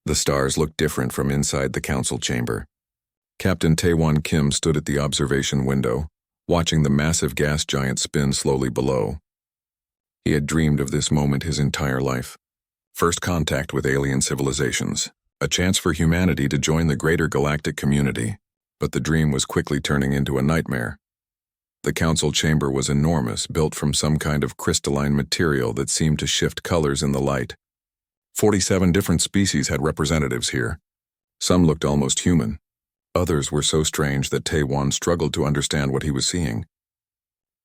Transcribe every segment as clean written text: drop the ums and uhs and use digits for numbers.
The stars looked different from inside the council chamber. Captain Taewon Kim stood at the observation window, watching the massive gas giant spin slowly below. He had dreamed of this moment his entire life. First contact with alien civilizations, a chance for humanity to join the greater galactic community, but the dream was quickly turning into a nightmare. The council chamber was enormous, built from some kind of crystalline material that seemed to shift colors in the light. 47 different species had representatives here. Some looked almost human. Others were so strange that Taewon struggled to understand what he was seeing.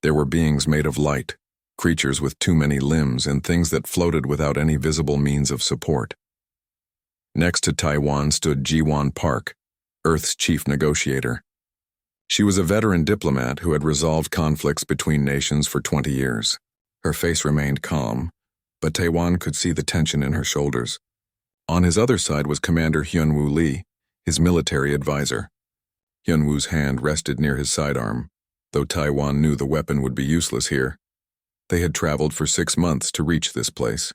There were beings made of light, creatures with too many limbs, and things that floated without any visible means of support. Next to Taewon stood Ji-won Park, Earth's chief negotiator. She was a veteran diplomat who had resolved conflicts between nations for 20 years. Her face remained calm, but Taewon could see the tension in her shoulders. On his other side was Commander Hyun-woo Lee, his military advisor. Hyun-woo's hand rested near his sidearm, though Taewon knew the weapon would be useless here. They had traveled for 6 months to reach this place.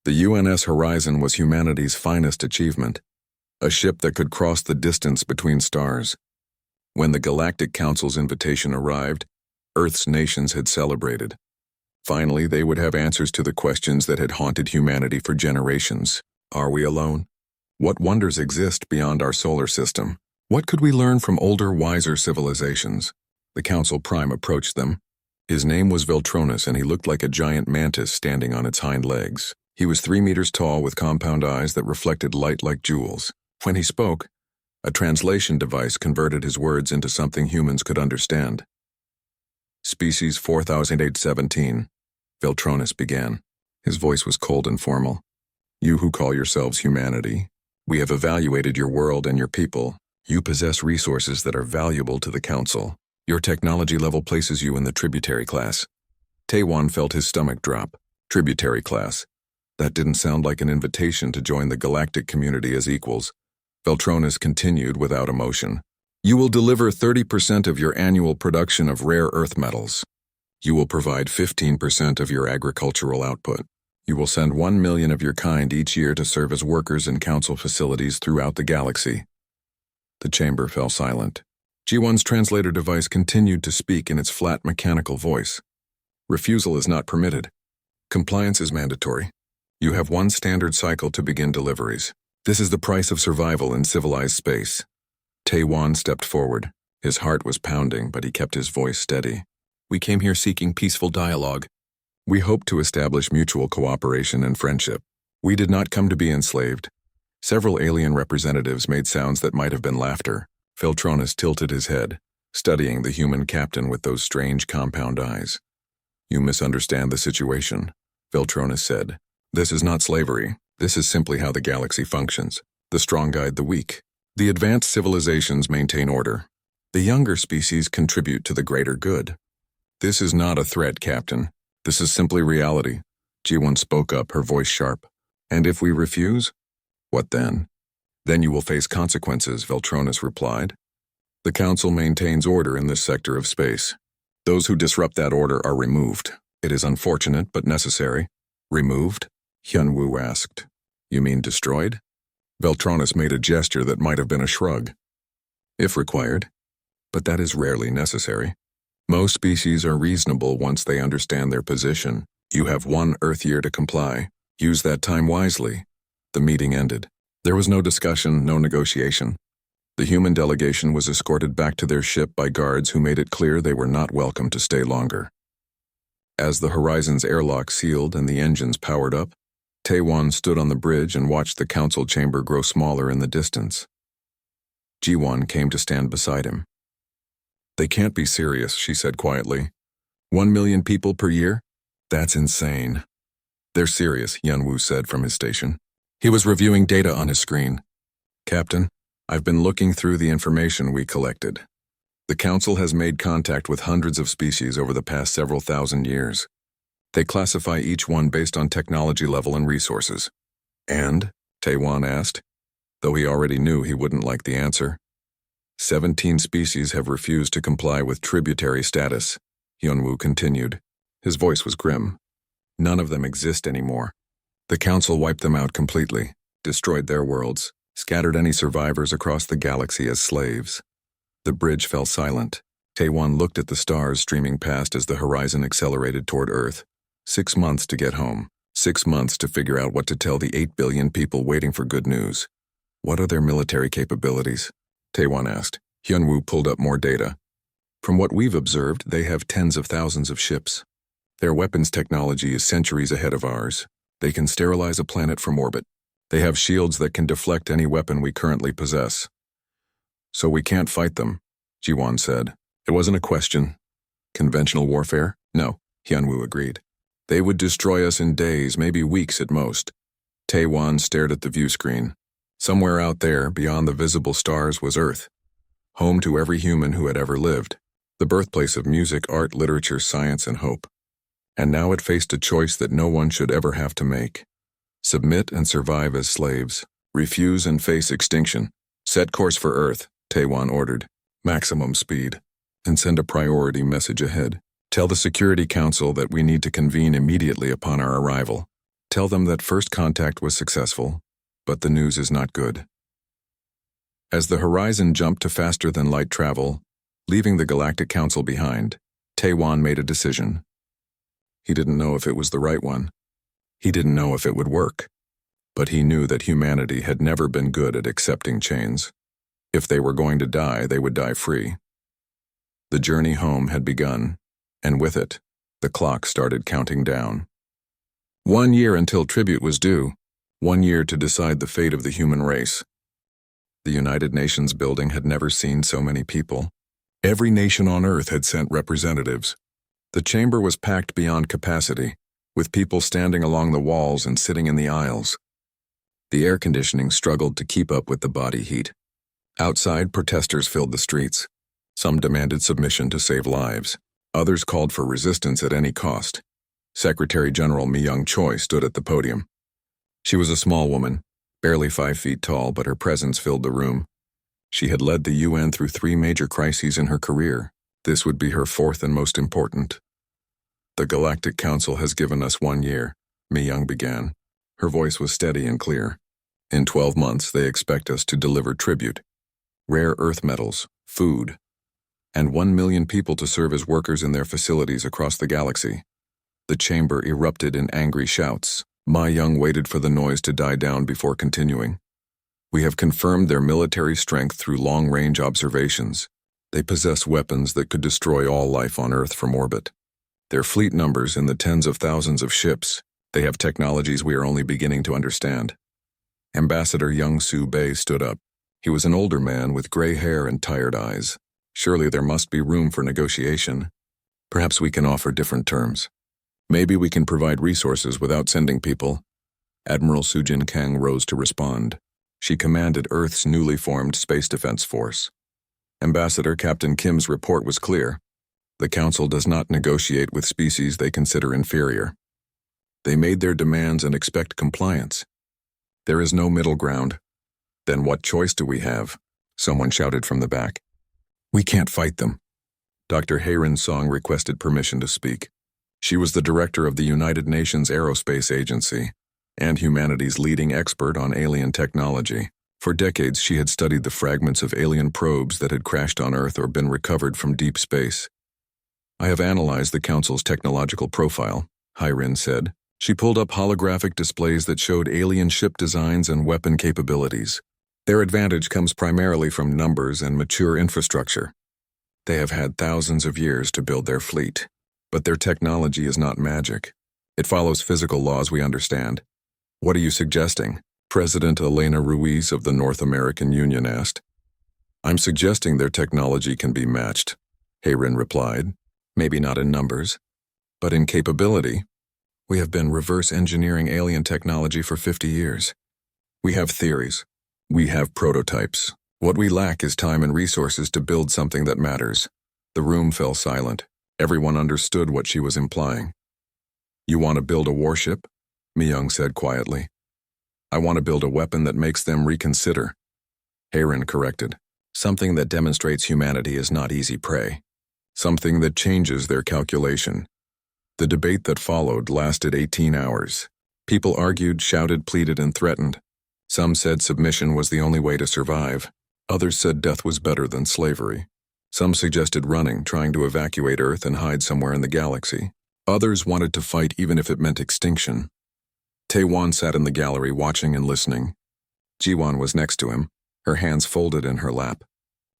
The UNS Horizon was humanity's finest achievement, a ship that could cross the distance between stars. When the Galactic Council's invitation arrived, Earth's nations had celebrated. Finally, they would have answers to the questions that had haunted humanity for generations. Are we alone? What wonders exist beyond our solar system? What could we learn from older, wiser civilizations? The Council Prime approached them. His name was Veltronus, and he looked like a giant mantis standing on its hind legs. He was 3 meters tall with compound eyes that reflected light like jewels. When he spoke, a translation device converted his words into something humans could understand. Species 4817, Veltronus began. His voice was cold and formal. You who call yourselves humanity, we have evaluated your world and your people. You possess resources that are valuable to the Council. Your technology level places you in the tributary class. Taewon felt his stomach drop. Tributary class. That didn't sound like an invitation to join the galactic community as equals. Veltronus continued without emotion. You will deliver 30% of your annual production of rare earth metals. You will provide 15% of your agricultural output. You will send 1 million of your kind each year to serve as workers in council facilities throughout the galaxy. The chamber fell silent. Ji-won's translator device continued to speak in its flat mechanical voice. Refusal is not permitted. Compliance is mandatory. You have 1 standard cycle to begin deliveries. This is the price of survival in civilized space. Taewon stepped forward. His heart was pounding, but he kept his voice steady. We came here seeking peaceful dialogue. We hope to establish mutual cooperation and friendship. We did not come to be enslaved. Several alien representatives made sounds that might have been laughter. Veltronus tilted his head, studying the human captain with those strange compound eyes. You misunderstand the situation, Veltronus said. This is not slavery. This is simply how the galaxy functions. The strong guide the weak. The advanced civilizations maintain order. The younger species contribute to the greater good. This is not a threat, Captain. This is simply reality. Ji-won spoke up, her voice sharp. And if we refuse? What then? Then you will face consequences, Veltronus replied. The Council maintains order in this sector of space. Those who disrupt that order are removed. It is unfortunate, but necessary. Removed? Hyun-woo asked. You mean destroyed? Veltronus made a gesture that might have been a shrug. If required. But that is rarely necessary. Most species are reasonable once they understand their position. You have 1 Earth year to comply. Use that time wisely. The meeting ended. There was no discussion, no negotiation. The human delegation was escorted back to their ship by guards who made it clear they were not welcome to stay longer. As the Horizon's airlock sealed and the engines powered up, Taewon stood on the bridge and watched the council chamber grow smaller in the distance. Ji-won came to stand beside him. They can't be serious, she said quietly. 1 million people per year? That's insane. They're serious, Hyun-woo said from his station. He was reviewing data on his screen. Captain, I've been looking through the information we collected. The Council has made contact with hundreds of species over the past several thousand years. They classify each one based on technology level and resources. And? Taewon asked, though he already knew he wouldn't like the answer. 17 species have refused to comply with tributary status, Hyun-woo continued. His voice was grim. None of them exist anymore. The Council wiped them out completely, destroyed their worlds, scattered any survivors across the galaxy as slaves. The bridge fell silent. Taewon looked at the stars streaming past as the horizon accelerated toward Earth. 6 months to get home. 6 months to figure out what to tell the 8 billion people waiting for good news. What are their military capabilities? Taewon asked. Hyunwoo pulled up more data. From what we've observed, they have tens of thousands of ships. Their weapons technology is centuries ahead of ours. They can sterilize a planet from orbit. They have shields that can deflect any weapon we currently possess. So we can't fight them, Jiwon said. It wasn't a question. Conventional warfare? No, Hyunwoo agreed. They would destroy us in days, maybe weeks at most. Taewon stared at the view screen. Somewhere out there, beyond the visible stars, was Earth, home to every human who had ever lived, the birthplace of music, art, literature, science, and hope. And now it faced a choice that no one should ever have to make. Submit and survive as slaves. Refuse and face extinction. Set course for Earth, Taewon ordered. Maximum speed. And send a priority message ahead. Tell the Security Council that we need to convene immediately upon our arrival. Tell them that first contact was successful, but the news is not good. As the horizon jumped to faster-than-light travel, leaving the Galactic Council behind, Taewon made a decision. He didn't know if it was the right one. He didn't know if it would work. But he knew that humanity had never been good at accepting chains. If they were going to die, they would die free. The journey home had begun, and with it, the clock started counting down. 1 year until tribute was due. 1 year to decide the fate of the human race. The United Nations building had never seen so many people. Every nation on Earth had sent representatives. The chamber was packed beyond capacity, with people standing along the walls and sitting in the aisles. The air conditioning struggled to keep up with the body heat. Outside, protesters filled the streets. Some demanded submission to save lives. Others called for resistance at any cost. Secretary General Mi Young-choi stood at the podium. She was a small woman, barely 5 feet tall, but her presence filled the room. She had led the UN through 3 major crises in her career. This would be her 4th and most important. The Galactic Council has given us 1 year, Mi Young began. Her voice was steady and clear. In 12 months, they expect us to deliver tribute, rare earth metals, food, and 1 million people to serve as workers in their facilities across the galaxy. The chamber erupted in angry shouts. Ma Young waited for the noise to die down before continuing. We have confirmed their military strength through long-range observations. They possess weapons that could destroy all life on Earth from orbit. Their fleet numbers in the tens of thousands of ships. They have technologies we are only beginning to understand. Ambassador Young Soo Bae stood up. He was an older man with gray hair and tired eyes. Surely there must be room for negotiation. Perhaps we can offer different terms. Maybe we can provide resources without sending people. Admiral Sujin Kang rose to respond. She commanded Earth's newly formed Space Defense Force. Ambassador Captain Kim's report was clear. The Council does not negotiate with species they consider inferior. They made their demands and expect compliance. There is no middle ground. Then what choice do we have? Someone shouted from the back. We can't fight them. Dr. Hayrin Song requested permission to speak. She was the director of the United Nations Aerospace Agency and humanity's leading expert on alien technology. For decades, she had studied the fragments of alien probes that had crashed on Earth or been recovered from deep space. I have analyzed the Council's technological profile, Hayrin said. She pulled up holographic displays that showed alien ship designs and weapon capabilities. Their advantage comes primarily from numbers and mature infrastructure. They have had thousands of years to build their fleet. But their technology is not magic. It follows physical laws we understand. What are you suggesting? President Elena Ruiz of the North American Union asked. I'm suggesting their technology can be matched, Hayrin replied. Maybe not in numbers, but in capability. We have been reverse engineering alien technology for 50 years. We have theories. We have prototypes. What we lack is time and resources to build something that matters. The room fell silent. Everyone understood what she was implying. You want to build a warship? Mi Young said quietly. I want to build a weapon that makes them reconsider. Hayrin corrected. Something that demonstrates humanity is not easy prey. Something that changes their calculation. The debate that followed lasted 18 hours. People argued, shouted, pleaded, and threatened. Some said submission was the only way to survive. Others said death was better than slavery. Some suggested running, trying to evacuate Earth and hide somewhere in the galaxy. Others wanted to fight even if it meant extinction. Tae-Wan sat in the gallery watching and listening. Ji-Won was next to him, her hands folded in her lap.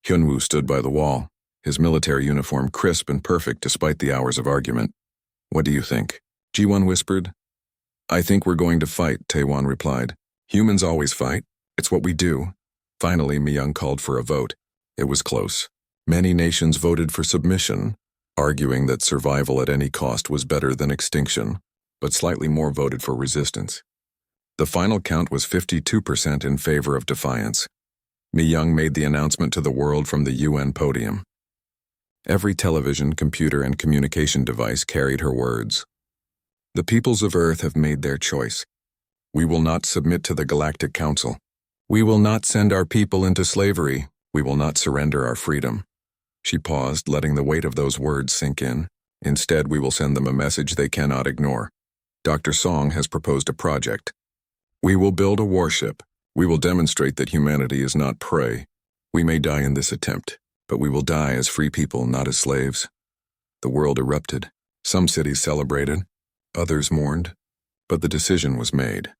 Hyun-woo stood by the wall, his military uniform crisp and perfect despite the hours of argument. "What do you think?" Ji-Won whispered. "I think we're going to fight," Tae-Wan replied. "Humans always fight. It's what we do." Finally, Mi-young called for a vote. It was close. Many nations voted for submission, arguing that survival at any cost was better than extinction, but slightly more voted for resistance. The final count was 52% in favor of defiance. Mi-young made the announcement to the world from the UN podium. Every television, computer, and communication device carried her words. "The peoples of Earth have made their choice. We will not submit to the Galactic Council. We will not send our people into slavery. We will not surrender our freedom." She paused, letting the weight of those words sink in. "Instead, we will send them a message they cannot ignore. Dr. Song has proposed a project. We will build a warship. We will demonstrate that humanity is not prey. We may die in this attempt, but we will die as free people, not as slaves." The world erupted. Some cities celebrated. Others mourned. But the decision was made.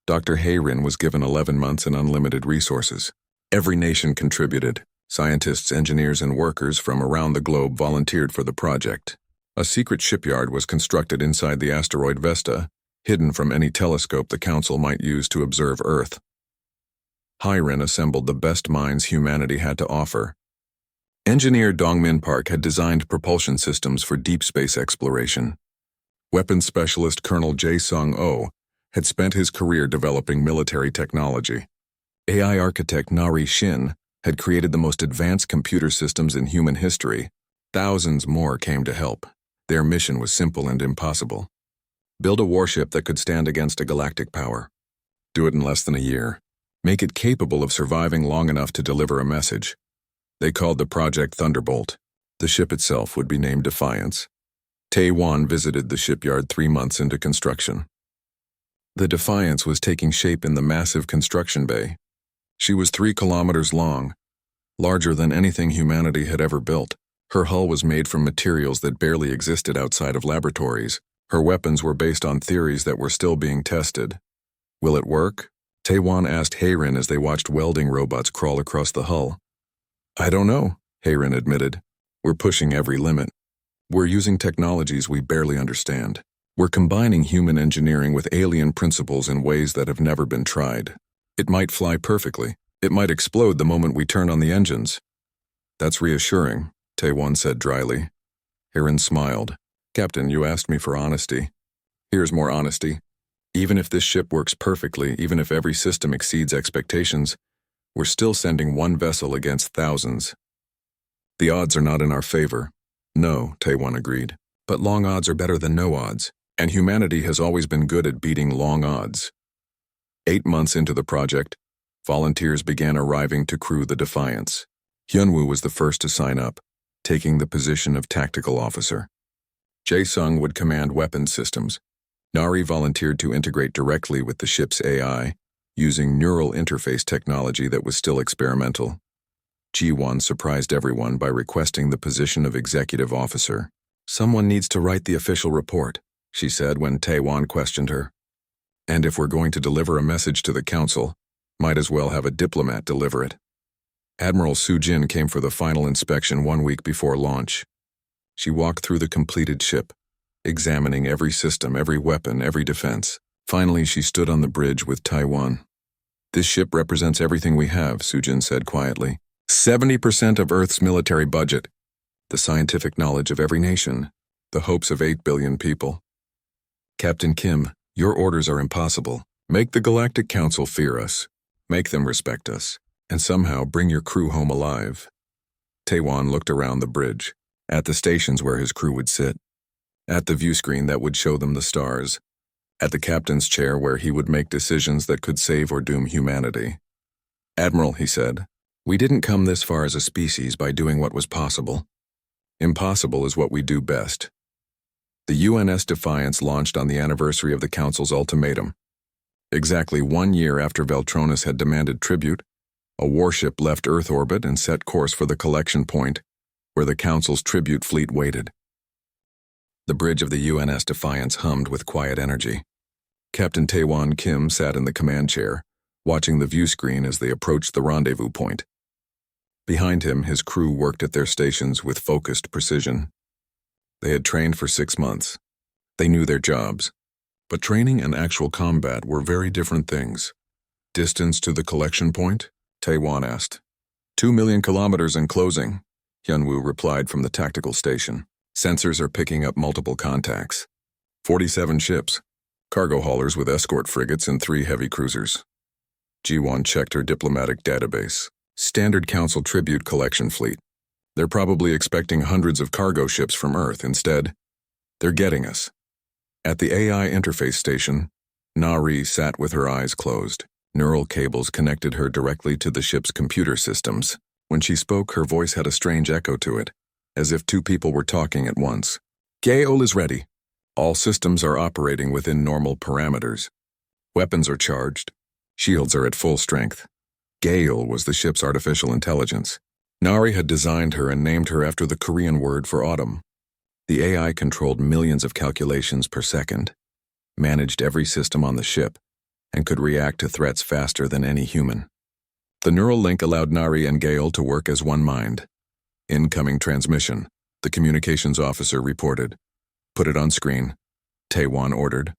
Dr. Hayrin was given 11 months and unlimited resources. Every nation contributed. Scientists, engineers, and workers from around the globe volunteered for the project. A secret shipyard was constructed inside the asteroid Vesta, hidden from any telescope the Council might use to observe Earth. Hayrin assembled the best minds humanity had to offer. Engineer Dongmin Park had designed propulsion systems for deep space exploration. Weapons specialist Colonel Jae-Sung-oh had spent his career developing military technology. AI architect Narration had created the most advanced computer systems in human history. Thousands more came to help. Their mission was simple and impossible. Build a warship that could stand against a galactic power. Do it in less than a year. Make it capable of surviving long enough to deliver a message. They called the project Thunderbolt. The ship itself would be named Defiance. Tae-Wan visited the shipyard 3 months into construction. The Defiance was taking shape in the massive construction bay. She was 3 kilometers long, larger than anything humanity had ever built. Her hull was made from materials that barely existed outside of laboratories. Her weapons were based on theories that were still being tested. "Will it work?" Tae-Wan asked Hayrin as they watched welding robots crawl across the hull. "I don't know," Hayrin admitted. "We're pushing every limit. We're using technologies we barely understand. We're combining human engineering with alien principles in ways that have never been tried. It might fly perfectly. It might explode the moment we turn on the engines." "That's reassuring," Tae-Wan said dryly. Hayrin smiled. "Captain, you asked me for honesty. Here's more honesty. Even if this ship works perfectly, even if every system exceeds expectations, we're still sending one vessel against thousands. The odds are not in our favor." "No," Tae-Wan agreed. "But long odds are better than no odds, and humanity has always been good at beating long odds." 8 months into the project, volunteers began arriving to crew the Defiance. Hyun-woo was the first to sign up, taking the position of tactical officer. Jae-Sung would command weapons systems. Nari volunteered to integrate directly with the ship's AI, using neural interface technology that was still experimental. Ji-Won surprised everyone by requesting the position of executive officer. "Someone needs to write the official report," she said when Tae-Wan questioned her. "And if we're going to deliver a message to the Council, might as well have a diplomat deliver it." Admiral Soo-jin came for the final inspection 1 week before launch. She walked through the completed ship, examining every system, every weapon, every defense. Finally, she stood on the bridge with Tae-Wan. "This ship represents everything we have," Soo-jin said quietly. 70% of Earth's military budget, the scientific knowledge of every nation, the hopes of 8 billion people. "Captain Kim, your orders are impossible. Make the Galactic Council fear us. Make them respect us. And somehow bring your crew home alive." Tae-Wan looked around the bridge, at the stations where his crew would sit, at the view screen that would show them the stars, at the captain's chair where he would make decisions that could save or doom humanity. "Admiral," he said, "we didn't come this far as a species by doing what was possible. Impossible is what we do best." The UNS Defiance launched on the anniversary of the Council's ultimatum. Exactly 1 year after Veltronis had demanded tribute, a warship left Earth orbit and set course for the collection point, where the Council's tribute fleet waited. The bridge of the UNS Defiance hummed with quiet energy. Captain Taewon Kim sat in the command chair, watching the view screen as they approached the rendezvous point. Behind him, his crew worked at their stations with focused precision. They had trained for 6 months. They knew their jobs. But training and actual combat were very different things. Distance to the collection point? Taewon asked. 2 million kilometers and closing, Hyunwoo replied from the tactical station. Sensors are picking up multiple contacts. 47 ships, cargo haulers with escort frigates and 3 heavy cruisers. Jiwon checked her diplomatic database. Standard Council tribute collection fleet. They're probably expecting hundreds of cargo ships from Earth. Instead, they're getting us. At the AI interface station, Nari sat with her eyes closed. Neural cables connected her directly to the ship's computer systems. When she spoke, her voice had a strange echo to it, as if 2 people were talking at once. Gale is ready. All systems are operating within normal parameters. Weapons are charged. Shields are at full strength. Gale was the ship's artificial intelligence. Nari had designed her and named her after the Korean word for autumn. The AI controlled millions of calculations per second, managed every system on the ship, and could react to threats faster than any human. The neural link allowed Nari and Gale to work as one mind. Incoming transmission, the communications officer reported. Put it on screen, Taewon ordered.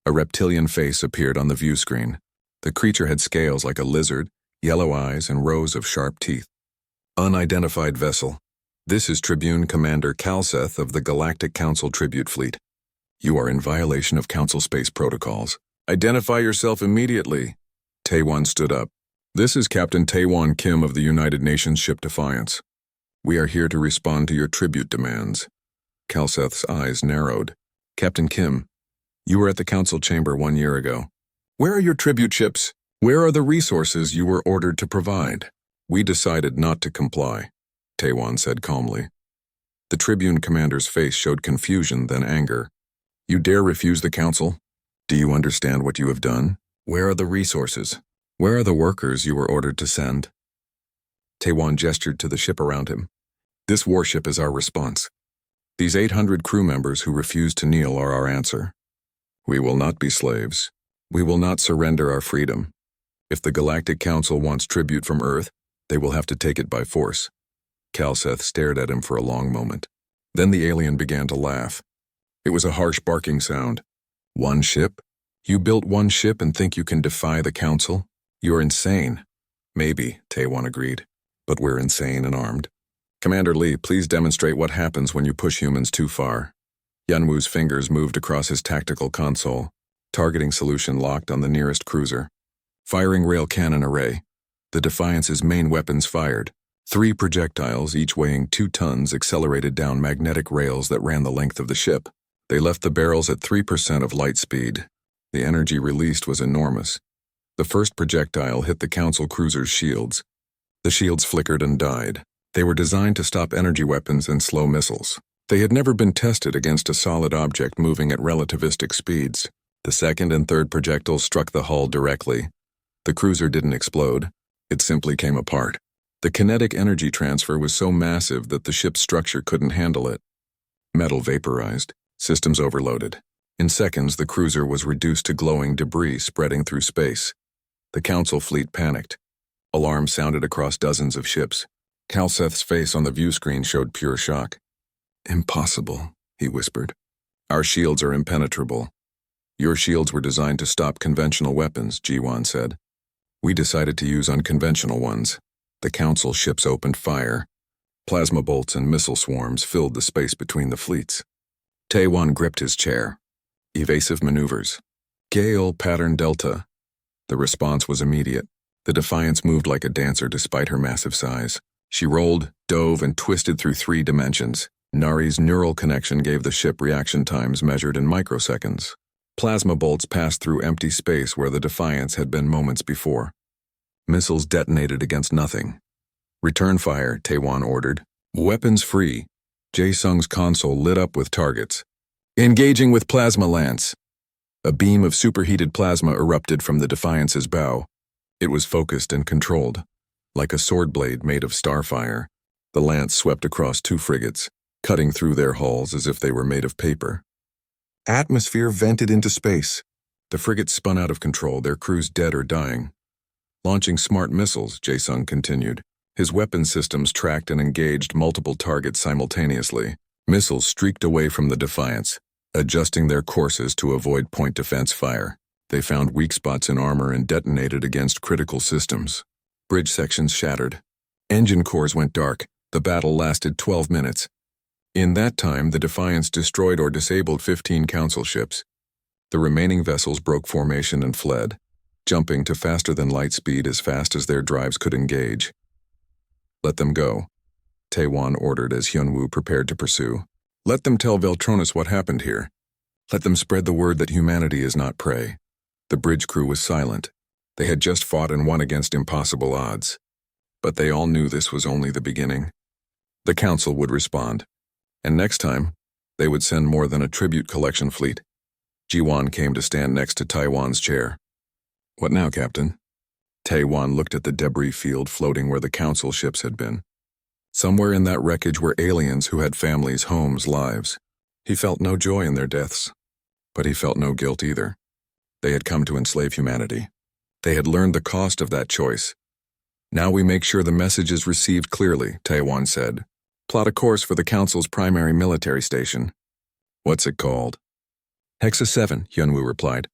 A reptilian face appeared on the view screen. The creature had scales like a lizard, yellow eyes, and rows of sharp teeth. Unidentified vessel. This is Tribune Commander Kalseth of the Galactic Council Tribute Fleet. You are in violation of Council space protocols. Identify yourself immediately. Taewon stood up. This is Captain Taewon Kim of the United Nations ship Defiance. We are here to respond to your tribute demands. Kalseth's eyes narrowed. Captain Kim, you were at the Council chamber 1 year ago. Where are your tribute ships? Where are the resources you were ordered to provide? We decided not to comply, Taewon said calmly. The Tribune commander's face showed confusion, then anger. You dare refuse the Council? Do you understand what you have done? Where are the resources? Where are the workers you were ordered to send? Taewon gestured to the ship around him. This warship is our response. These 800 crew members who refuse to kneel are our answer. We will not be slaves. We will not surrender our freedom. If the Galactic Council wants tribute from Earth, they will have to take it by force. Kalseth stared at him for a long moment. Then the alien began to laugh. It was a harsh barking sound. One ship? You built one ship and think you can defy the Council? You're insane. Maybe, Taewon agreed. But we're insane and armed. Commander Lee, please demonstrate what happens when you push humans too far. Hyunwoo's fingers moved across his tactical console. Targeting solution locked on the nearest cruiser. Firing rail cannon array. The Defiance's main weapons fired. 3 projectiles, each weighing 2 tons, accelerated down magnetic rails that ran the length of the ship. They left the barrels at 3% of light speed. The energy released was enormous. The first projectile hit the Council cruiser's shields. The shields flickered and died. They were designed to stop energy weapons and slow missiles. They had never been tested against a solid object moving at relativistic speeds. The second and third projectiles struck the hull directly. The cruiser didn't explode. It simply came apart. The kinetic energy transfer was so massive that the ship's structure couldn't handle it. Metal vaporized. Systems overloaded. In seconds, the cruiser was reduced to glowing debris spreading through space. The Council fleet panicked. Alarms sounded across dozens of ships. Kalseth's face on the view screen showed pure shock. Impossible, he whispered. Our shields are impenetrable. Your shields were designed to stop conventional weapons, Jiwon said. We decided to use unconventional ones. The Council ships opened fire. Plasma bolts and missile swarms filled the space between the fleets. Taewon gripped his chair. Evasive maneuvers. Gale pattern delta. The response was immediate. The Defiance moved like a dancer despite her massive size. She rolled, dove, and twisted through 3 dimensions. Nari's neural connection gave the ship reaction times measured in microseconds. Plasma bolts passed through empty space where the Defiance had been moments before. Missiles detonated against nothing. Return fire, Taewon ordered. Weapons free. Jae-sung's console lit up with targets. Engaging with plasma lance. A beam of superheated plasma erupted from the Defiance's bow. It was focused and controlled. Like a sword blade made of starfire, the lance swept across two frigates, cutting through their hulls as if they were made of paper. Atmosphere vented into space. The frigates spun out of control, their crews dead or dying. Launching smart missiles, Jae-sung continued. His weapon systems tracked and engaged multiple targets simultaneously. Missiles streaked away from the Defiance, adjusting their courses to avoid point defense fire. They found weak spots in armor and detonated against critical systems. Bridge sections shattered. Engine cores went dark. The battle lasted 12 minutes. In that time, the Defiance destroyed or disabled 15 Council ships. The remaining vessels broke formation and fled, jumping to faster-than-light speed as fast as their drives could engage. "Let them go," Taewon ordered as Hyunwoo prepared to pursue. "Let them tell Veltronis what happened here. Let them spread the word that humanity is not prey." The bridge crew was silent. They had just fought and won against impossible odds. But they all knew this was only the beginning. The Council would respond. And next time, they would send more than a tribute collection fleet. Ji-won came to stand next to Taewon's chair. "What now, Captain?" Taewon looked at the debris field floating where the Council ships had been. Somewhere in that wreckage were aliens who had families, homes, lives. He felt no joy in their deaths. But he felt no guilt either. They had come to enslave humanity. They had learned the cost of that choice. "Now we make sure the message is received clearly," Taewon said. "Plot a course for the Council's primary military station." "What's it called?" "Hexa 7, Hyunwoo replied.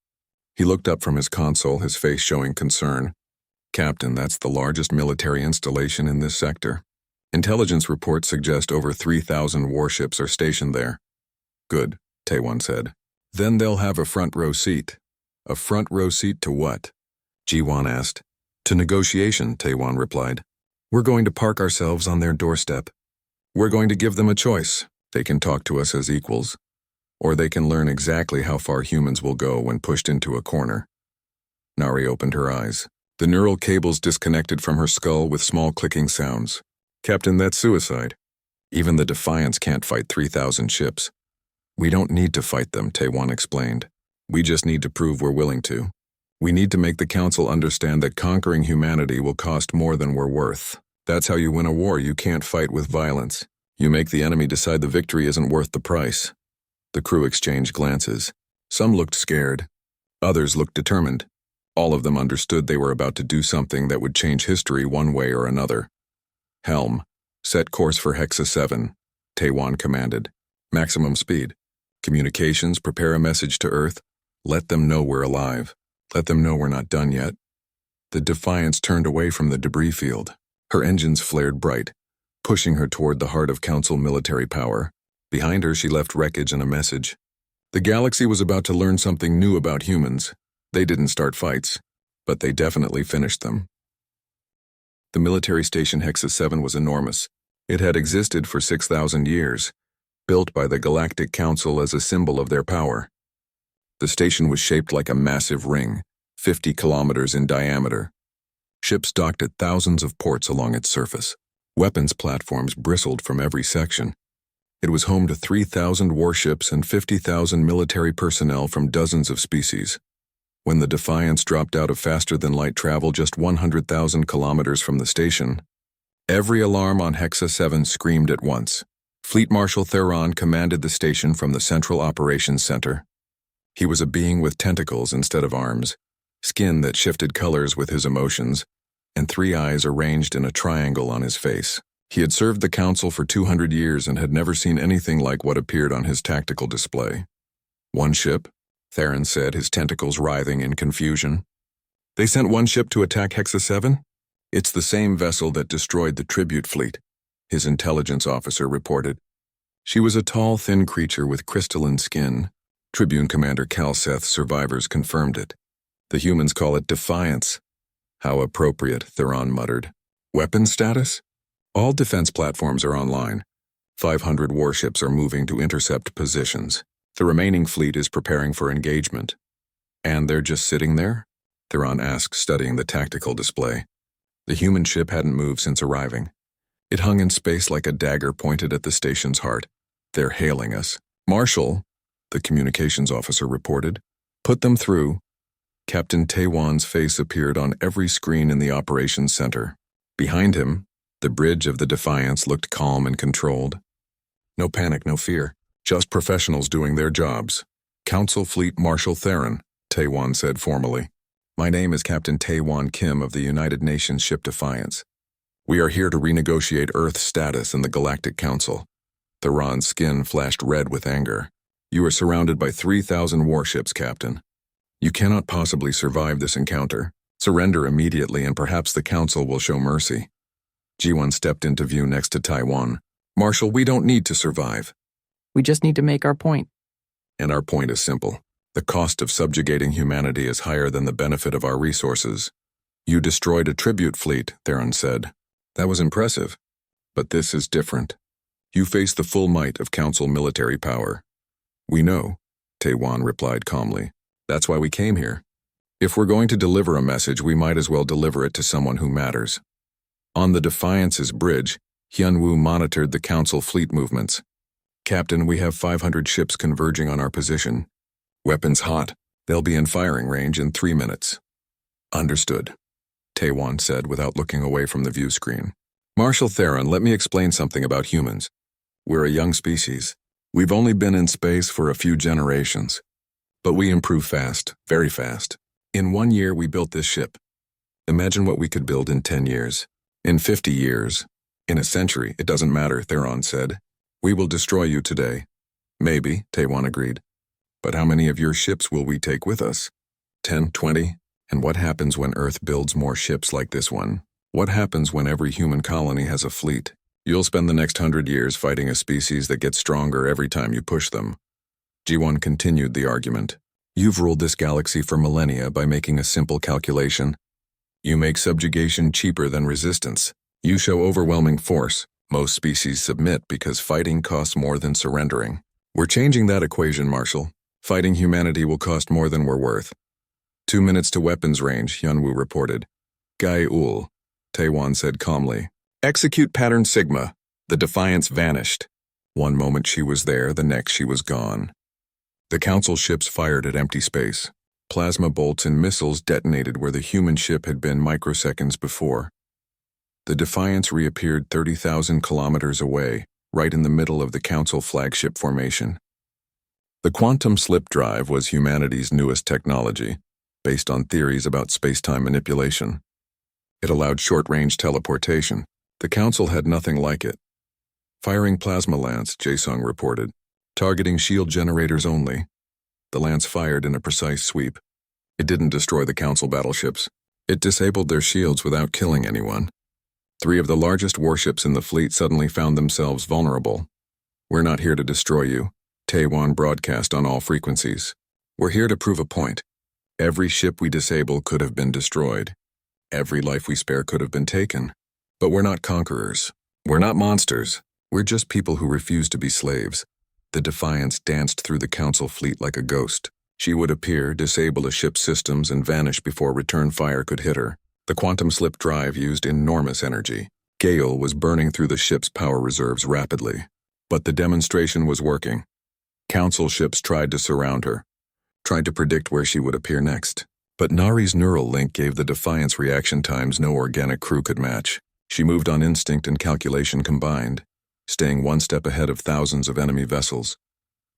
He looked up from his console, his face showing concern. "Captain, that's the largest military installation in this sector. Intelligence reports suggest over 3,000 warships are stationed there." "Good," Taewon said. "Then they'll have a front row seat." "A front row seat to what?" Ji-won asked. "To negotiation," Taewon replied. "We're going to park ourselves on their doorstep. We're going to give them a choice. They can talk to us as equals, or they can learn exactly how far humans will go when pushed into a corner." Nari opened her eyes. The neural cables disconnected from her skull with small clicking sounds. "Captain, that's suicide. Even the Defiance can't fight 3,000 ships." "We don't need to fight them," Taewon explained. "We just need to prove we're willing to. We need to make the Council understand that conquering humanity will cost more than we're worth. That's how you win a war. You can't fight with violence. You make the enemy decide the victory isn't worth the price." The crew exchanged glances. Some looked scared. Others looked determined. All of them understood they were about to do something that would change history one way or another. "Helm, set course for Hexa 7, Taewon commanded. "Maximum speed. Communications, prepare a message to Earth. Let them know we're alive. Let them know we're not done yet." The Defiance turned away from the debris field. Her engines flared bright, pushing her toward the heart of Council military power. Behind her, she left wreckage and a message. The galaxy was about to learn something new about humans. They didn't start fights, but they definitely finished them. The military station Hexa 7 was enormous. It had existed for 6,000 years, built by the Galactic Council as a symbol of their power. The station was shaped like a massive ring, 50 kilometers in diameter. Ships docked at thousands of ports along its surface. Weapons platforms bristled from every section. It was home to 3,000 warships and 50,000 military personnel from dozens of species. When the Defiance dropped out of faster-than-light travel just 100,000 kilometers from the station, every alarm on Hexa 7 screamed at once. Fleet Marshal Theron commanded the station from the Central Operations Center. He was a being with tentacles instead of arms, skin that shifted colors with his emotions, and 3 eyes arranged in a triangle on his face. He had served the Council for 200 years and had never seen anything like what appeared on his tactical display. "One ship?" Theron said, his tentacles writhing in confusion. "They sent one ship to attack Hexa 7? It's the same vessel that destroyed the tribute fleet," his intelligence officer reported. She was a tall, thin creature with crystalline skin. Tribune Commander Calseth's survivors confirmed it. "The humans call it Defiance." "How appropriate," Theron muttered. "Weapon status?" "All defense platforms are online. 500 warships are moving to intercept positions. The remaining fleet is preparing for engagement." "And they're just sitting there?" Theron asked, studying the tactical display. The human ship hadn't moved since arriving. It hung in space like a dagger pointed at the station's heart. "They're hailing us." "Marshal," the communications officer reported. Put them through. Captain Taiwan's face appeared on every screen in the operations center. Behind him, the bridge of the Defiance looked calm and controlled. No panic, no fear. Just professionals doing their jobs. Council Fleet Marshal Theron, Taiwan said formally. My name is Captain Taiwan Kim of the United Nations ship Defiance. We are here to renegotiate Earth's status in the Galactic Council. Theron's skin flashed red with anger. You are surrounded by 3,000 warships, Captain. You cannot possibly survive this encounter. Surrender immediately and perhaps the Council will show mercy. G1 stepped into view next to Taiwan. Marshal, we don't need to survive. We just need to make our point. And our point is simple. The cost of subjugating humanity is higher than the benefit of our resources. You destroyed a tribute fleet, Theron said. That was impressive. But this is different. You face the full might of Council military power. We know, Taiwan replied calmly. That's why we came here. If we're going to deliver a message, we might as well deliver it to someone who matters. On the Defiance's bridge, Hyunwoo monitored the Council fleet movements. Captain, we have 500 ships converging on our position. Weapons hot. They'll be in firing range in 3 minutes. Understood, Taiwan said without looking away from the view screen. Marshal Theron, let me explain something about humans. We're a young species. We've only been in space for a few generations. But we improve fast, very fast. In 1 year, we built this ship. Imagine what we could build in 10 years. In 50 years. In a century, it doesn't matter, Theron said. We will destroy you today. Maybe, Taiwan agreed. But how many of your ships will we take with us? 10, 20? And what happens when Earth builds more ships like this one? What happens when every human colony has a fleet? You'll spend the next 100 years fighting a species that gets stronger every time you push them. G1 continued the argument. You've ruled this galaxy for millennia by making a simple calculation. You make subjugation cheaper than resistance. You show overwhelming force. Most species submit because fighting costs more than surrendering. We're changing that equation, Marshal. Fighting humanity will cost more than we're worth. 2 minutes to weapons range, Hyunwoo reported. Gai-ul, Taiwan said calmly. Execute pattern Sigma. The Defiance vanished. One moment she was there, the next she was gone. The Council ships fired at empty space. Plasma bolts and missiles detonated where the human ship had been microseconds before. The Defiance reappeared 30,000 kilometers away, right in the middle of the Council flagship formation. The quantum slip drive was humanity's newest technology, based on theories about space-time manipulation. It allowed short-range teleportation. The Council had nothing like it. Firing plasma lance, Jae-sung reported. Targeting shield generators only. The lance fired in a precise sweep. It didn't destroy the Council battleships. It disabled their shields without killing anyone. 3 of the largest warships in the fleet suddenly found themselves vulnerable. We're not here to destroy you, Taiwan broadcast on all frequencies. We're here to prove a point. Every ship we disable could have been destroyed. Every life we spare could have been taken. But we're not conquerors. We're not monsters. We're just people who refuse to be slaves. The Defiance danced through the Council fleet like a ghost. She would appear, disable a ship's systems, and vanish before return fire could hit her. The quantum slip drive used enormous energy. Gale was burning through the ship's power reserves rapidly. But the demonstration was working. Council ships tried to surround her, tried to predict where she would appear next. But Nari's neural link gave the Defiance reaction times no organic crew could match. She moved on instinct and calculation combined, staying 1 step ahead of thousands of enemy vessels.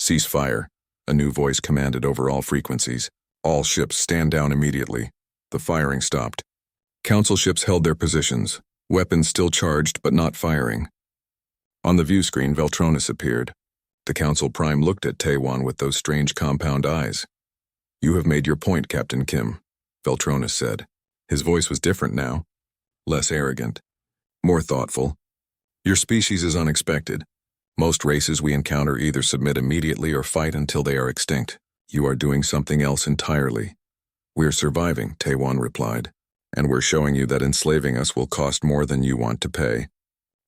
Cease fire, a new voice commanded over all frequencies. All ships stand down immediately. The firing stopped. Council ships held their positions, weapons still charged but not firing. On the view screen, Veltronis appeared. The Council Prime looked at Taiwan with those strange compound eyes. You have made your point, Captain Kim, Veltronis said. His voice was different now, less arrogant, more thoughtful. Your species is unexpected. Most races we encounter either submit immediately or fight until they are extinct. You are doing something else entirely. We're surviving, Taiwan replied, and we're showing you that enslaving us will cost more than you want to pay.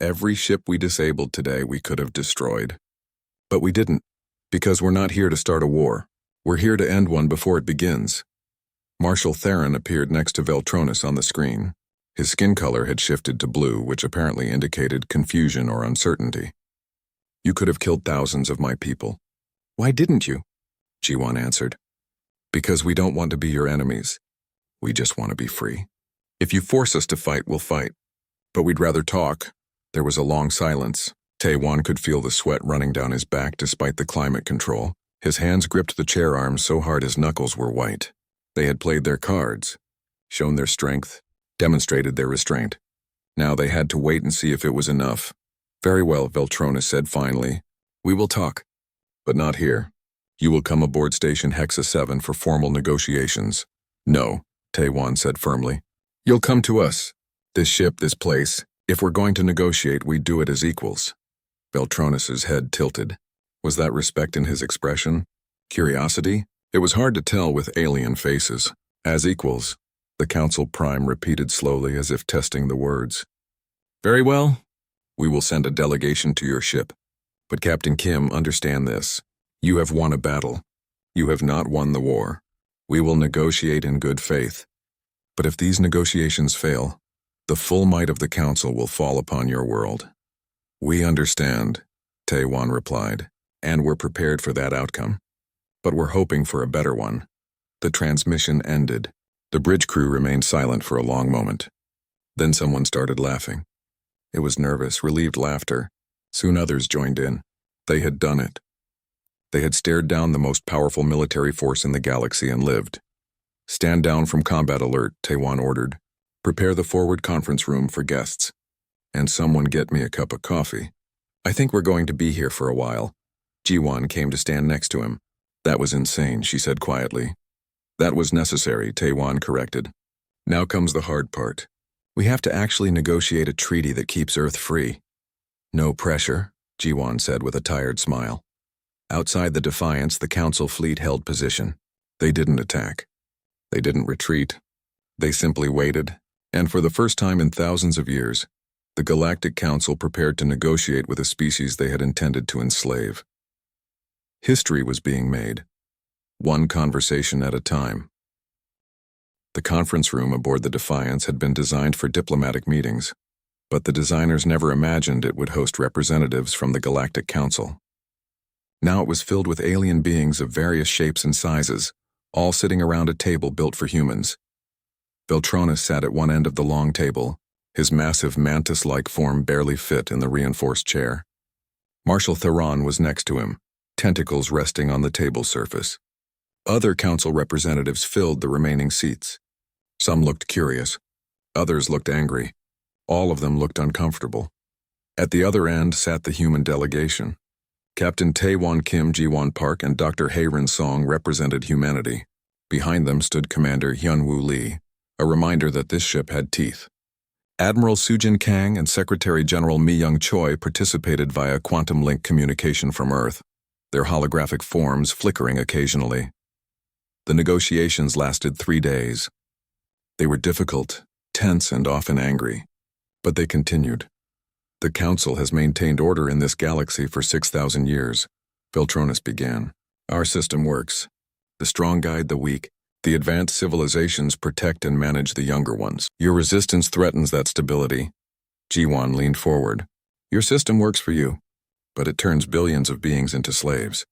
Every ship we disabled today we could have destroyed. But we didn't, because we're not here to start a war. We're here to end one before it begins. Marshal Theron appeared next to Veltronis on the screen. His skin color had shifted to blue, which apparently indicated confusion or uncertainty. You could have killed thousands of my people. Why didn't you? G1 answered. Because we don't want to be your enemies. We just want to be free. If you force us to fight, we'll fight. But we'd rather talk. There was a long silence. Taewon could feel the sweat running down his back despite the climate control. His hands gripped the chair arms so hard his knuckles were white. They had played their cards, shown their strength, demonstrated their restraint. Now they had to wait and see if it was enough. Very well, Veltronis said finally. We will talk. But not here. You will come aboard Station Hexa 7 for formal negotiations. No, Taewon said firmly. You'll come to us. This ship, this place. If we're going to negotiate, we do it as equals. Veltronis's head tilted. Was that respect in his expression? Curiosity? It was hard to tell with alien faces. As equals, the Council Prime repeated slowly as if testing the words. Very well. We will send a delegation to your ship. But Captain Kim, understand this. You have won a battle. You have not won the war. We will negotiate in good faith. But if these negotiations fail, the full might of the Council will fall upon your world. We understand, Taewon replied, and we're prepared for that outcome. But we're hoping for a better one. The transmission ended. The bridge crew remained silent for a long moment. Then someone started laughing. It was nervous, relieved laughter. Soon others joined in. They had done it. They had stared down the most powerful military force in the galaxy and lived. Stand down from combat alert, Taewon ordered. Prepare the forward conference room for guests. And someone get me a cup of coffee. I think we're going to be here for a while. Jiwon came to stand next to him. That was insane, she said quietly. That was necessary, Taewon corrected. Now comes the hard part. We have to actually negotiate a treaty that keeps Earth free. No pressure, Jiwon said with a tired smile. Outside the Defiance, the Council fleet held position. They didn't attack. They didn't retreat. They simply waited, and for the first time in thousands of years, the Galactic Council prepared to negotiate with a species they had intended to enslave. History was being made, one conversation at a time. The conference room aboard the Defiance had been designed for diplomatic meetings, but the designers never imagined it would host representatives from the Galactic Council. Now it was filled with alien beings of various shapes and sizes, all sitting around a table built for humans. Veltronis sat at one end of the long table, his massive mantis-like form barely fit in the reinforced chair. Marshal Theron was next to him, tentacles resting on the table surface. Other council representatives filled the remaining seats. Some looked curious. Others looked angry. All of them looked uncomfortable. At the other end sat the human delegation. Captain Taewon Kim Jiwon Park and Dr. Haerin Song represented humanity. Behind them stood Commander Hyunwoo Lee, a reminder that this ship had teeth. Admiral Sujin Kang and Secretary General Mi Young Choi participated via quantum link communication from Earth, their holographic forms flickering occasionally. The negotiations lasted 3 days. They were difficult, tense, and often angry, but they continued. The Council has maintained order in this galaxy for 6,000 years, Veltronis began. Our system works. The strong guide the weak. The advanced civilizations protect and manage the younger ones. Your resistance threatens that stability. Jiwon leaned forward. Your system works for you, but it turns billions of beings into slaves.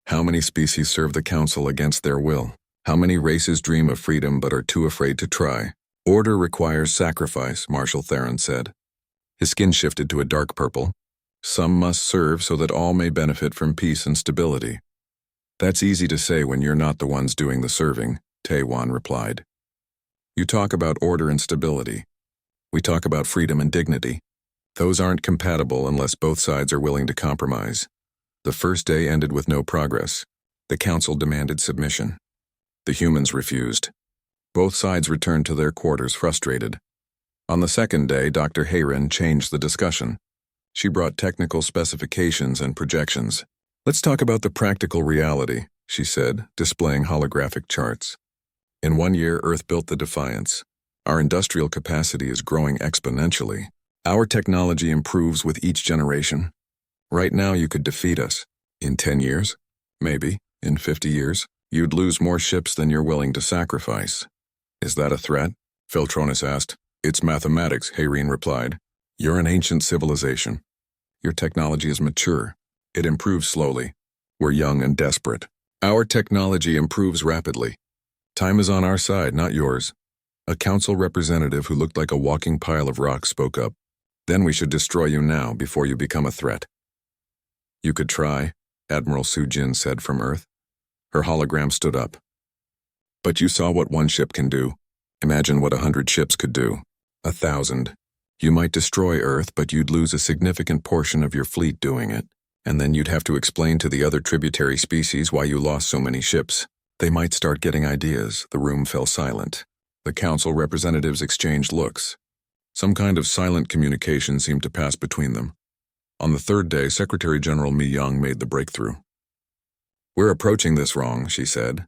How many species serve the Council against their will? How many races dream of freedom but are too afraid to try? Order requires sacrifice, Marshal Theron said. His skin shifted to a dark purple. Some must serve so that all may benefit from peace and stability. That's easy to say when you're not the ones doing the serving, Taewon replied. You talk about order and stability. We talk about freedom and dignity. Those aren't compatible unless both sides are willing to compromise. The first day ended with no progress. The Council demanded submission. The humans refused. Both sides returned to their quarters frustrated. On the second day, Dr. Haerin changed the discussion. She brought technical specifications and projections. Let's talk about the practical reality, she said, displaying holographic charts. In 1 year, Earth built the Defiance. Our industrial capacity is growing exponentially. Our technology improves with each generation. Right now, you could defeat us. In 10 years? Maybe. In 50 years? You'd lose more ships than you're willing to sacrifice. Is that a threat? Veltronis asked. It's mathematics, Haerin replied. You're an ancient civilization. Your technology is mature. It improves slowly. We're young and desperate. Our technology improves rapidly. Time is on our side, not yours. A council representative who looked like a walking pile of rocks spoke up. Then we should destroy you now before you become a threat. You could try, Admiral Su-Jin said from Earth. Her hologram stood up. But you saw what one ship can do. Imagine what 100 ships could do. 1,000. You might destroy Earth, but you'd lose a significant portion of your fleet doing it. And then you'd have to explain to the other tributary species why you lost so many ships. They might start getting ideas. The room fell silent. The council representatives exchanged looks. Some kind of silent communication seemed to pass between them. On the third day, Secretary General Mi Young made the breakthrough. We're approaching this wrong, she said.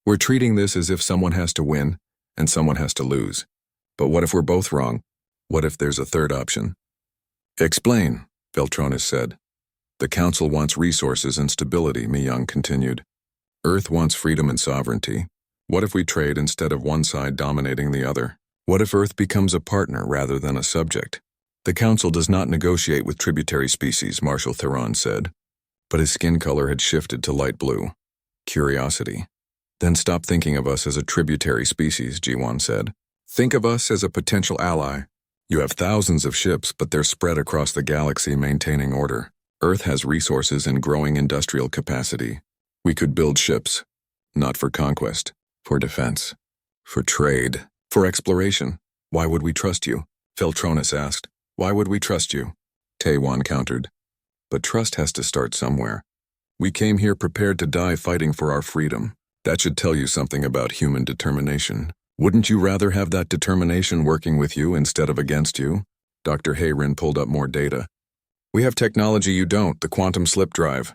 We're treating this as if someone has to win and someone has to lose. But what if we're both wrong? What if there's a third option? Explain, Veltronis said. The council wants resources and stability, Mi Young continued. Earth wants freedom and sovereignty. What if we trade instead of one side dominating the other? What if Earth becomes a partner rather than a subject? The council does not negotiate with tributary species, Marshal Theron said. But his skin color had shifted to light blue. Curiosity. Then stop thinking of us as a tributary species, Ji-Wan said. Think of us as a potential ally. You have thousands of ships, but they're spread across the galaxy maintaining order. Earth has resources and growing industrial capacity. We could build ships, not for conquest, for defense, for trade, for exploration. Why would we trust you? Veltronis asked. Why would we trust you? Taewon countered. But trust has to start somewhere. We came here prepared to die fighting for our freedom. That should tell you something about human determination. Wouldn't you rather have that determination working with you instead of against you? Dr. Hayrin pulled up more data. We have technology you don't, the quantum slip drive,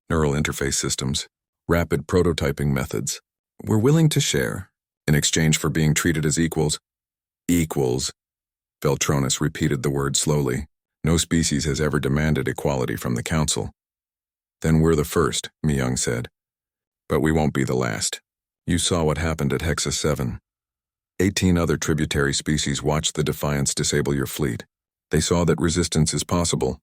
neural interface systems, rapid prototyping methods. We're willing to share, in exchange for being treated as equals. Equals. Veltronis repeated the word slowly. No species has ever demanded equality from the Council. Then we're the first, Mi Young said. But we won't be the last. You saw what happened at Hexa 7. 18 other tributary species watched the Defiance disable your fleet. They saw that resistance is possible.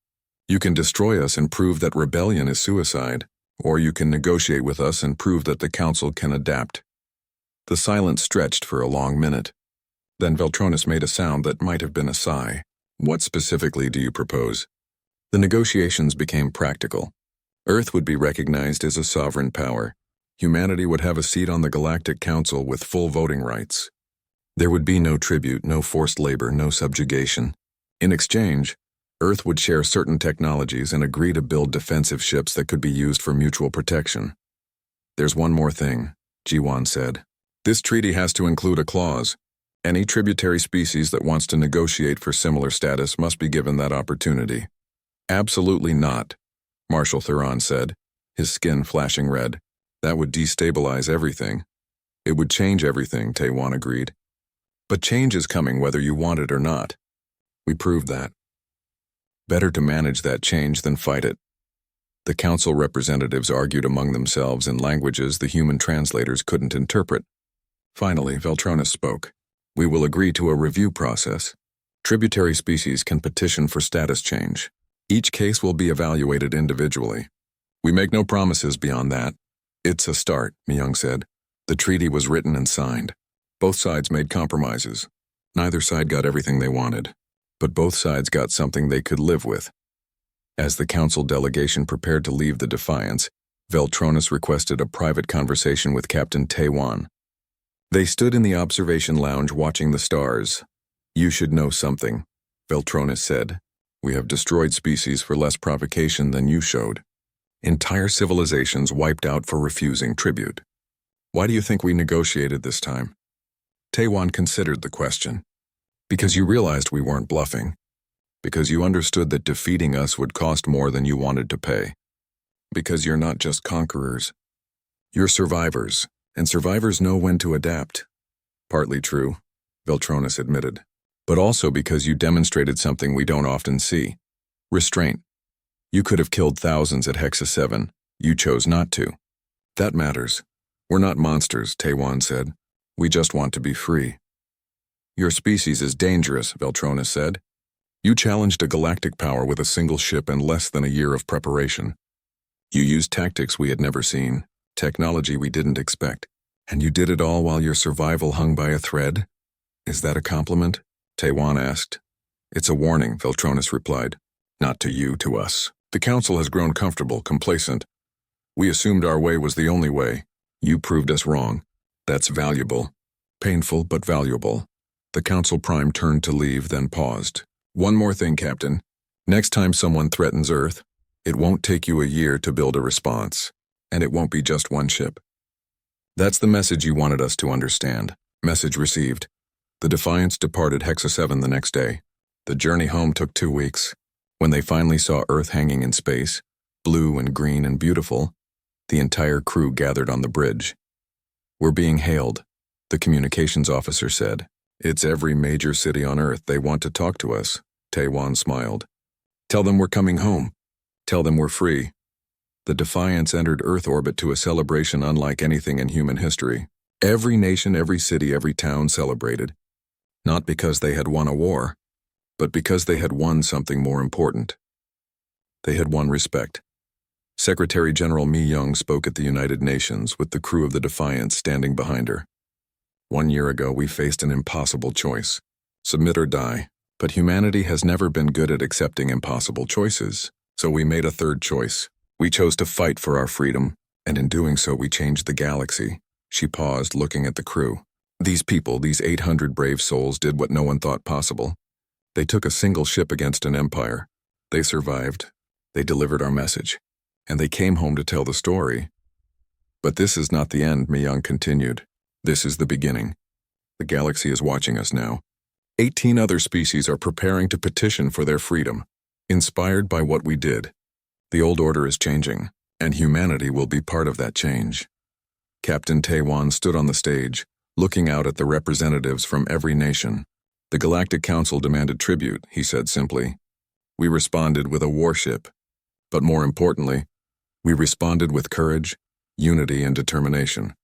You can destroy us and prove that rebellion is suicide, or you can negotiate with us and prove that the Council can adapt. The silence stretched for a long minute. Then Veltronis made a sound that might have been a sigh. What specifically do you propose? The negotiations became practical. Earth would be recognized as a sovereign power. Humanity would have a seat on the Galactic Council with full voting rights. There would be no tribute, no forced labor, no subjugation. In exchange, Earth would share certain technologies and agree to build defensive ships that could be used for mutual protection. There's one more thing, Ji-Wan said. This treaty has to include a clause. Any tributary species that wants to negotiate for similar status must be given that opportunity. Absolutely not, Marshal Theron said, his skin flashing red. That would destabilize everything. It would change everything, Taewon agreed. But change is coming whether you want it or not. We proved that. Better to manage that change than fight it. The council representatives argued among themselves in languages the human translators couldn't interpret. Finally, Veltronis spoke. We will agree to a review process. Tributary species can petition for status change. Each case will be evaluated individually. We make no promises beyond that. It's a start, Mi Young said. The treaty was written and signed. Both sides made compromises. Neither side got everything they wanted, but both sides got something they could live with. As the council delegation prepared to leave the Defiance, Veltronis requested a private conversation with Captain Taewon. They stood in the observation lounge watching the stars. You should know something, Veltronis said. We have destroyed species for less provocation than you showed. Entire civilizations wiped out for refusing tribute. Why do you think we negotiated this time? Taewon considered the question. Because you realized we weren't bluffing. Because you understood that defeating us would cost more than you wanted to pay. Because you're not just conquerors. You're survivors, and survivors know when to adapt. Partly true, Veltronis admitted. But also because you demonstrated something we don't often see. Restraint. You could have killed thousands at Hexa 7. You chose not to. That matters. We're not monsters, Taewon said. We just want to be free. Your species is dangerous, Veltronis said. You challenged a galactic power with a single ship and less than a year of preparation. You used tactics we had never seen, technology we didn't expect. And you did it all while your survival hung by a thread? Is that a compliment? Taiwan asked. It's a warning, Veltronis replied. Not to you, to us. The council has grown comfortable, complacent. We assumed our way was the only way. You proved us wrong. That's valuable. Painful, but valuable. The council prime turned to leave, then paused. One more thing, Captain. Next time someone threatens Earth, it won't take you a year to build a response. And it won't be just one ship. That's the message you wanted us to understand. Message received. The Defiance departed Hexa 7 the next day. The journey home took 2 weeks. When they finally saw Earth hanging in space, blue and green and beautiful, the entire crew gathered on the bridge. We're being hailed, the communications officer said. It's every major city on Earth. They want to talk to us. Taiwan smiled. Tell them we're coming home. Tell them we're free. The Defiance entered Earth orbit to a celebration unlike anything in human history. Every nation, every city, every town celebrated. Not because they had won a war, but because they had won something more important. They had won respect. Secretary General Mi Young spoke at the United Nations with the crew of the Defiance standing behind her. 1 year ago, we faced an impossible choice. Submit or die. But humanity has never been good at accepting impossible choices, so we made a third choice. We chose to fight for our freedom, and in doing so we changed the galaxy. She paused, looking at the crew. These people, these 800 brave souls, did what no one thought possible. They took a single ship against an empire. They survived. They delivered our message. And they came home to tell the story. But this is not the end, Mi Young continued. This is the beginning. The galaxy is watching us now. 18 other species are preparing to petition for their freedom, inspired by what we did. The old order is changing, and humanity will be part of that change. Captain Taiwan stood on the stage, looking out at the representatives from every nation. The Galactic Council demanded tribute, he said simply. We responded with a warship. But more importantly, we responded with courage, unity, and determination.